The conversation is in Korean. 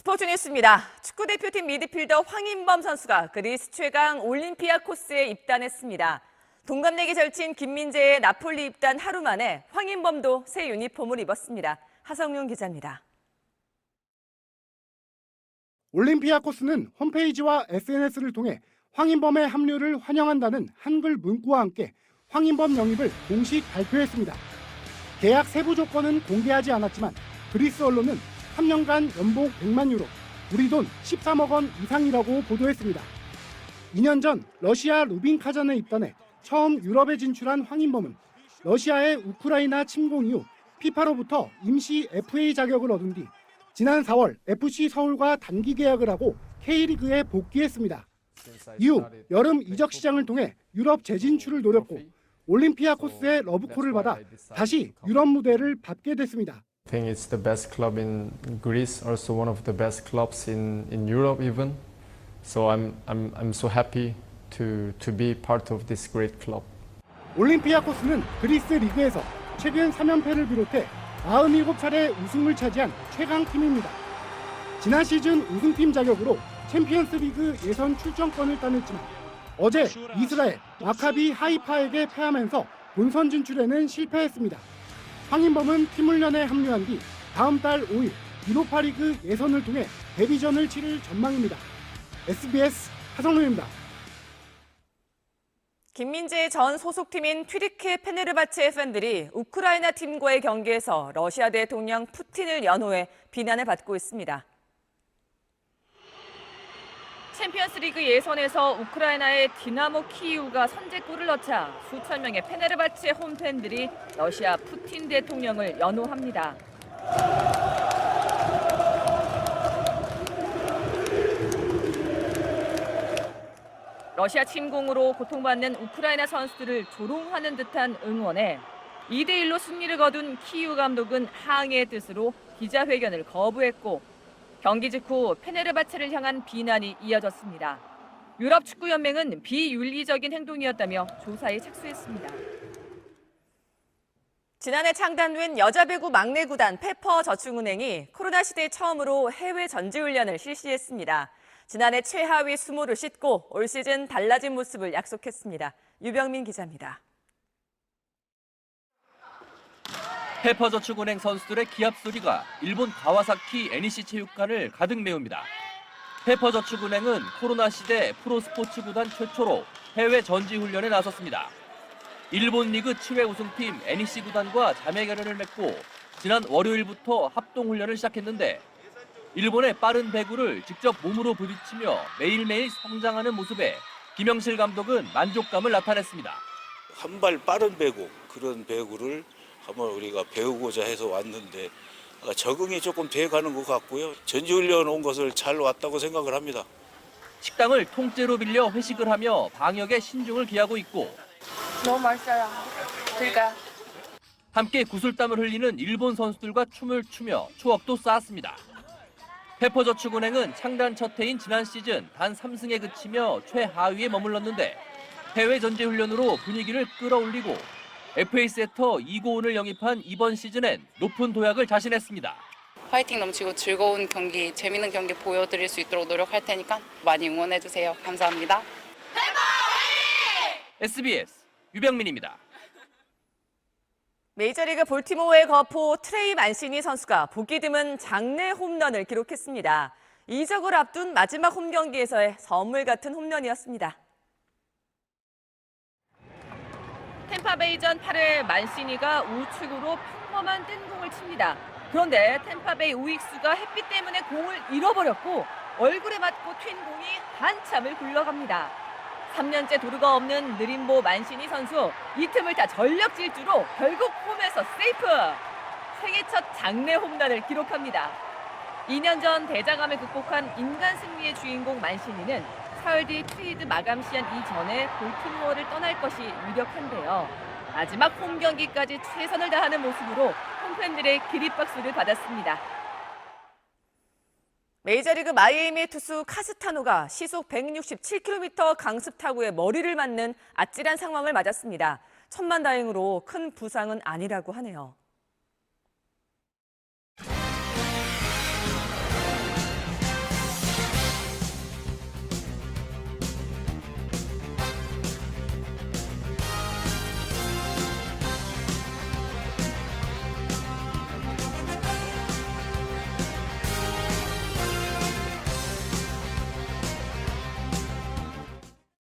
스포츠 뉴스입니다. 축구대표팀 미드필더 황인범 선수가 그리스 최강 올림피아코스에 입단했습니다. 동갑내기 절친 김민재의 나폴리 입단 하루 만에 황인범도 새 유니폼을 입었습니다. 하성룡 기자입니다. 올림피아코스는 홈페이지와 SNS를 통해 황인범의 합류를 환영한다는 한글 문구와 함께 황인범 영입을 공식 발표했습니다. 계약 세부 조건은 공개하지 않았지만 그리스 언론은 3년간 연봉 100만 유로, 우리 돈 13억 원 이상이라고 보도했습니다. 2년 전 러시아 루빈 카잔에 입단해 처음 유럽에 진출한 황인범은 러시아의 우크라이나 침공 이후 피파로부터 임시 FA 자격을 얻은 뒤 지난 4월 FC 서울과 단기 계약을 하고 K리그에 복귀했습니다. 이후 여름 이적 시장을 통해 유럽 재진출을 노렸고 올림피아코스의 러브콜을 받아 다시 유럽 무대를 밟게 됐습니다. I think it's the best club in Greece, also one of the best clubs in Europe even. So I'm so happy to be part of this great club. 올림피아코스는 그리스 리그에서 최근 3연패를 비롯해 47차례 우승을 차지한 최강팀입니다. 지난 시즌 우승팀 자격으로 챔피언스 리그 예선 출전권을 따냈지만 어제 이스라엘 마카비 하이파에게 패하면서 본선 진출에는 실패했습니다. 황인범은 팀 훈련에 합류한 뒤 다음 달 5일 유로파리그 예선을 통해 데뷔전을 치를 전망입니다. SBS 하성룡입니다. 김민재 전 소속팀인 튀르키예 페네르바체의 팬들이 우크라이나 팀과의 경기에서 러시아 대통령 푸틴을 연호해 비난을 받고 있습니다. 챔피언스리그 예선에서 우크라이나의 디나모 키이우가 선제골을 넣자 수천 명의 페네르바체 홈팬들이 러시아 푸틴 대통령을 연호합니다. 러시아 침공으로 고통받는 우크라이나 선수들을 조롱하는 듯한 응원에 2대1로 승리를 거둔 키이우 감독은 항의의 뜻으로 기자회견을 거부했고 경기 직후 페네르바체를 향한 비난이 이어졌습니다. 유럽 축구연맹은 비윤리적인 행동이었다며 조사에 착수했습니다. 지난해 창단된 여자 배구 막내 구단 페퍼저축은행이 코로나 시대 처음으로 해외 전지훈련을 실시했습니다. 지난해 최하위 수모를 싣고 올 시즌 달라진 모습을 약속했습니다. 유병민 기자입니다. 페퍼저축은행 선수들의 기합 소리가 일본 가와사키 NEC 체육관을 가득 메웁니다. 페퍼저축은행은 코로나 시대 프로스포츠 구단 최초로 해외 전지훈련에 나섰습니다. 일본 리그 7회 우승팀 NEC 구단과 자매 결연을 맺고 지난 월요일부터 합동훈련을 시작했는데 일본의 빠른 배구를 직접 몸으로 부딪히며 매일매일 성장하는 모습에 김영실 감독은 만족감을 나타냈습니다. 한 발 빠른 배구, 그런 배구를 한번 우리가 배우고자 해서 왔는데 적응이 조금 돼가는 것 같고요. 전지훈련 온 것을 잘 왔다고 생각을 합니다. 식당을 통째로 빌려 회식을 하며 방역에 신중을 기하고 있고 너무 맛있어요. 드릴까요? 함께 구슬땀을 흘리는 일본 선수들과 춤을 추며 추억도 쌓았습니다. 페퍼저축은행은 창단 첫 해인 지난 시즌 단 3승에 그치며 최하위에 머물렀는데 해외 전지훈련으로 분위기를 끌어올리고 FA 세터 이고은을 영입한 이번 시즌엔 높은 도약을 자신했습니다. 화이팅 넘치고 즐거운 경기, 재밌는 경기 보여드릴 수 있도록 노력할 테니까 많이 응원해주세요. 감사합니다. SBS 유병민입니다. 메이저리그 볼티모어의 거포 트레이 만시니 선수가 보기 드문 장내 홈런을 기록했습니다. 이적을 앞둔 마지막 홈경기에서의 선물 같은 홈런이었습니다. 템파베이전 8회 만시니가 우측으로 평범한 뜬 공을 칩니다. 그런데 템파베이 우익수가 햇빛 때문에 공을 잃어버렸고 얼굴에 맞고 튄 공이 한참을 굴러갑니다. 3년째 도루가 없는 느림보 만시니 선수, 이 틈을 타 전력 질주로 결국 홈에서 세이프! 생애 첫 장내 홈런을 기록합니다. 2년 전 대장암을 극복한 인간 승리의 주인공 만시니는 사흘 뒤 트레이드 마감 시한 이전에 볼티모어를 떠날 것이 유력한데요. 마지막 홈 경기까지 최선을 다하는 모습으로 홈팬들의 기립박수를 받았습니다. 메이저리그 마이애미의 투수 카스타노가 시속 167km 강습 타구에 머리를 맞는 아찔한 상황을 맞았습니다. 천만다행으로 큰 부상은 아니라고 하네요.